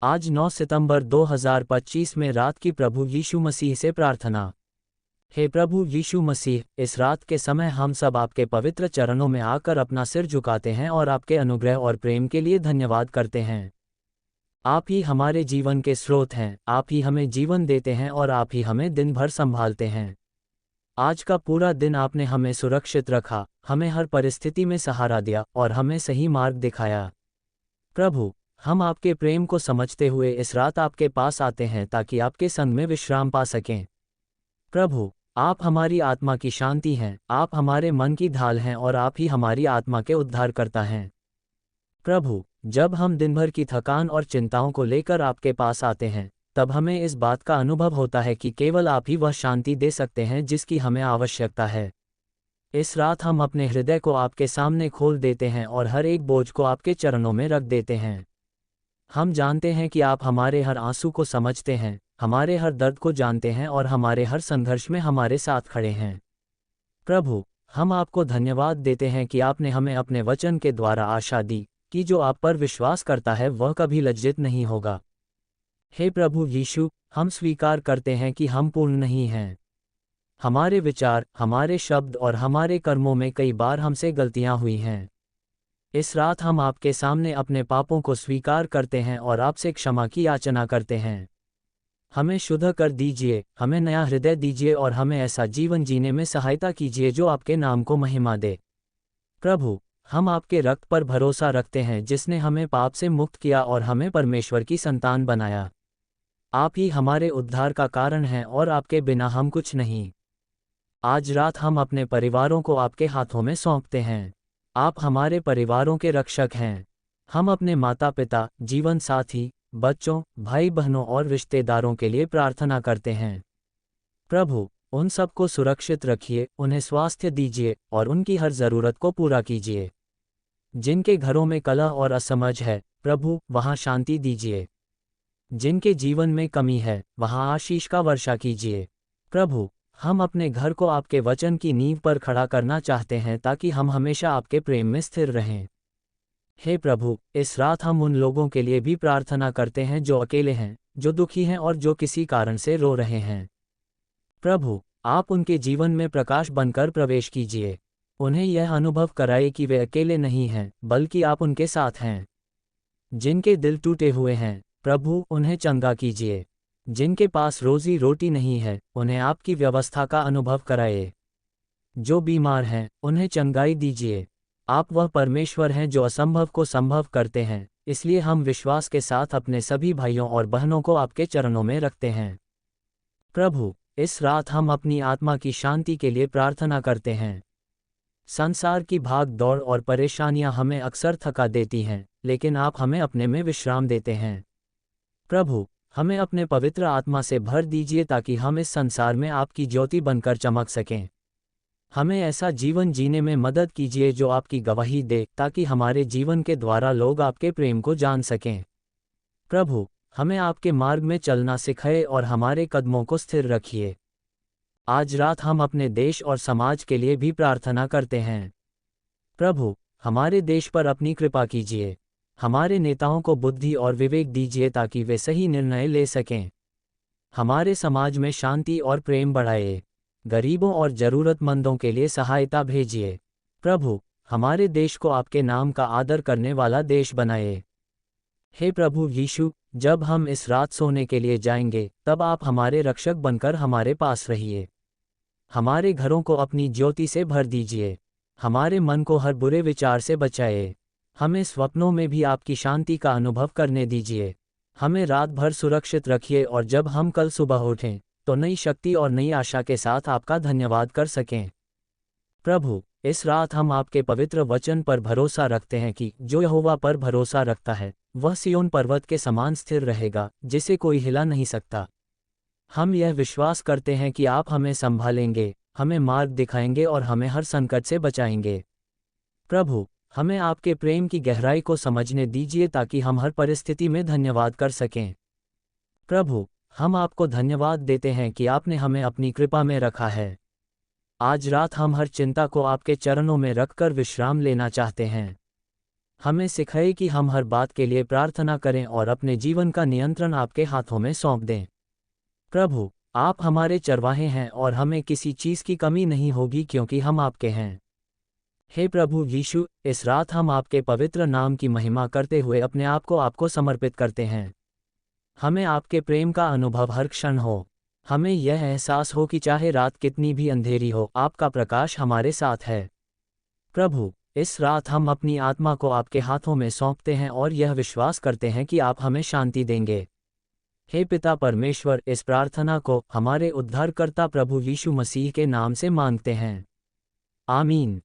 आज 9 सितंबर 2025 में रात की प्रभु यीशु मसीह से प्रार्थना। हे प्रभु यीशु मसीह, इस रात के समय हम सब आपके पवित्र चरणों में आकर अपना सिर झुकाते हैं और आपके अनुग्रह और प्रेम के लिए धन्यवाद करते हैं। आप ही हमारे जीवन के स्रोत हैं, आप ही हमें जीवन देते हैं और आप ही हमें दिन भर संभालते हैं। आज का पूरा दिन आपने हमें सुरक्षित रखा, हमें हर परिस्थिति में सहारा दिया और हमें सही मार्ग दिखाया। प्रभु, हम आपके प्रेम को समझते हुए इस रात आपके पास आते हैं ताकि आपके संग में विश्राम पा सकें। प्रभु, आप हमारी आत्मा की शांति हैं, आप हमारे मन की ढाल हैं और आप ही हमारी आत्मा के उद्धारकर्ता हैं। प्रभु, जब हम दिन भर की थकान और चिंताओं को लेकर आपके पास आते हैं, तब हमें इस बात का अनुभव होता है कि केवल आप ही वह शांति दे सकते हैं जिसकी हमें आवश्यकता है। इस रात हम अपने हृदय को आपके सामने खोल देते हैं और हर एक बोझ को आपके चरणों में रख देते हैं। हम जानते हैं कि आप हमारे हर आंसू को समझते हैं, हमारे हर दर्द को जानते हैं और हमारे हर संघर्ष में हमारे साथ खड़े हैं। प्रभु, हम आपको धन्यवाद देते हैं कि आपने हमें अपने वचन के द्वारा आशा दी कि जो आप पर विश्वास करता है वह कभी लज्जित नहीं होगा। हे प्रभु यीशु, हम स्वीकार करते हैं कि हम पूर्ण नहीं हैं। हमारे विचार, हमारे शब्द और हमारे कर्मों में कई बार हमसे गलतियां हुई हैं। इस रात हम आपके सामने अपने पापों को स्वीकार करते हैं और आपसे क्षमा की याचना करते हैं। हमें शुद्ध कर दीजिए, हमें नया हृदय दीजिए और हमें ऐसा जीवन जीने में सहायता कीजिए जो आपके नाम को महिमा दे। प्रभु, हम आपके रक्त पर भरोसा रखते हैं जिसने हमें पाप से मुक्त किया और हमें परमेश्वर की संतान बनाया। आप ही हमारे उद्धार का कारण हैं और आपके बिना हम कुछ नहीं। आज रात हम अपने परिवारों को आपके हाथों में सौंपते हैं। आप हमारे परिवारों के रक्षक हैं। हम अपने माता पिता, जीवन साथी, बच्चों, भाई बहनों और रिश्तेदारों के लिए प्रार्थना करते हैं। प्रभु, उन सबको सुरक्षित रखिए, उन्हें स्वास्थ्य दीजिए और उनकी हर ज़रूरत को पूरा कीजिए। जिनके घरों में कलह और असमझ है, प्रभु, वहाँ शांति दीजिए। जिनके जीवन में कमी है, वहाँ आशीष का वर्षा कीजिए। प्रभु, हम अपने घर को आपके वचन की नींव पर खड़ा करना चाहते हैं ताकि हम हमेशा आपके प्रेम में स्थिर रहें। हे प्रभु, इस रात हम उन लोगों के लिए भी प्रार्थना करते हैं जो अकेले हैं, जो दुखी हैं और जो किसी कारण से रो रहे हैं। प्रभु, आप उनके जीवन में प्रकाश बनकर प्रवेश कीजिए। उन्हें यह अनुभव कराइए कि वे अकेले नहीं हैं, बल्कि आप उनके साथ हैं। जिनके दिल टूटे हुए हैं, प्रभु, उन्हें चंगा कीजिए। जिनके पास रोजी रोटी नहीं है, उन्हें आपकी व्यवस्था का अनुभव कराइए। जो बीमार हैं, उन्हें चंगाई दीजिए। आप वह परमेश्वर हैं जो असंभव को संभव करते हैं, इसलिए हम विश्वास के साथ अपने सभी भाइयों और बहनों को आपके चरणों में रखते हैं। प्रभु, इस रात हम अपनी आत्मा की शांति के लिए प्रार्थना करते हैं। संसार की भाग दौड़ और परेशानियां हमें अक्सर थका देती हैं, लेकिन आप हमें अपने में विश्राम देते हैं। प्रभु, हमें अपने पवित्र आत्मा से भर दीजिए ताकि हम इस संसार में आपकी ज्योति बनकर चमक सकें। हमें ऐसा जीवन जीने में मदद कीजिए जो आपकी गवाही दे, ताकि हमारे जीवन के द्वारा लोग आपके प्रेम को जान सकें। प्रभु, हमें आपके मार्ग में चलना सिखाए और हमारे कदमों को स्थिर रखिए। आज रात हम अपने देश और समाज के लिए भी प्रार्थना करते हैं। प्रभु, हमारे देश पर अपनी कृपा कीजिए। हमारे नेताओं को बुद्धि और विवेक दीजिए ताकि वे सही निर्णय ले सकें। हमारे समाज में शांति और प्रेम बढ़ाइए। गरीबों और ज़रूरतमंदों के लिए सहायता भेजिए। प्रभु, हमारे देश को आपके नाम का आदर करने वाला देश बनाइए। हे प्रभु यीशु, जब हम इस रात सोने के लिए जाएंगे, तब आप हमारे रक्षक बनकर हमारे पास रहिए। हमारे घरों को अपनी ज्योति से भर दीजिए। हमारे मन को हर बुरे विचार से बचाइए। हमें स्वप्नों में भी आपकी शांति का अनुभव करने दीजिए। हमें रात भर सुरक्षित रखिए और जब हम कल सुबह उठें, तो नई शक्ति और नई आशा के साथ आपका धन्यवाद कर सकें। प्रभु, इस रात हम आपके पवित्र वचन पर भरोसा रखते हैं कि जो यहोवा पर भरोसा रखता है, वह सिय्योन पर्वत के समान स्थिर रहेगा, जिसे कोई हिला नहीं सकता। हम यह विश्वास करते हैं कि आप हमें संभालेंगे, हमें मार्ग दिखाएंगे और हमें हर संकट से बचाएंगे। प्रभु, हमें आपके प्रेम की गहराई को समझने दीजिए ताकि हम हर परिस्थिति में धन्यवाद कर सकें। प्रभु, हम आपको धन्यवाद देते हैं कि आपने हमें अपनी कृपा में रखा है। आज रात हम हर चिंता को आपके चरणों में रखकर विश्राम लेना चाहते हैं। हमें सिखाए कि हम हर बात के लिए प्रार्थना करें और अपने जीवन का नियंत्रण आपके हाथों में सौंप दें। प्रभु, आप हमारे चरवाहे हैं और हमें किसी चीज़ की कमी नहीं होगी क्योंकि हम आपके हैं। हे प्रभु यीशु, इस रात हम आपके पवित्र नाम की महिमा करते हुए अपने आप को आपको समर्पित करते हैं। हमें आपके प्रेम का अनुभव हर क्षण हो। हमें यह एहसास हो कि चाहे रात कितनी भी अंधेरी हो, आपका प्रकाश हमारे साथ है। प्रभु, इस रात हम अपनी आत्मा को आपके हाथों में सौंपते हैं और यह विश्वास करते हैं कि आप हमें शांति देंगे। हे पिता परमेश्वर, इस प्रार्थना को हमारे उद्धारकर्ता प्रभु यीशु मसीह के नाम से मांगते हैं। आमीन।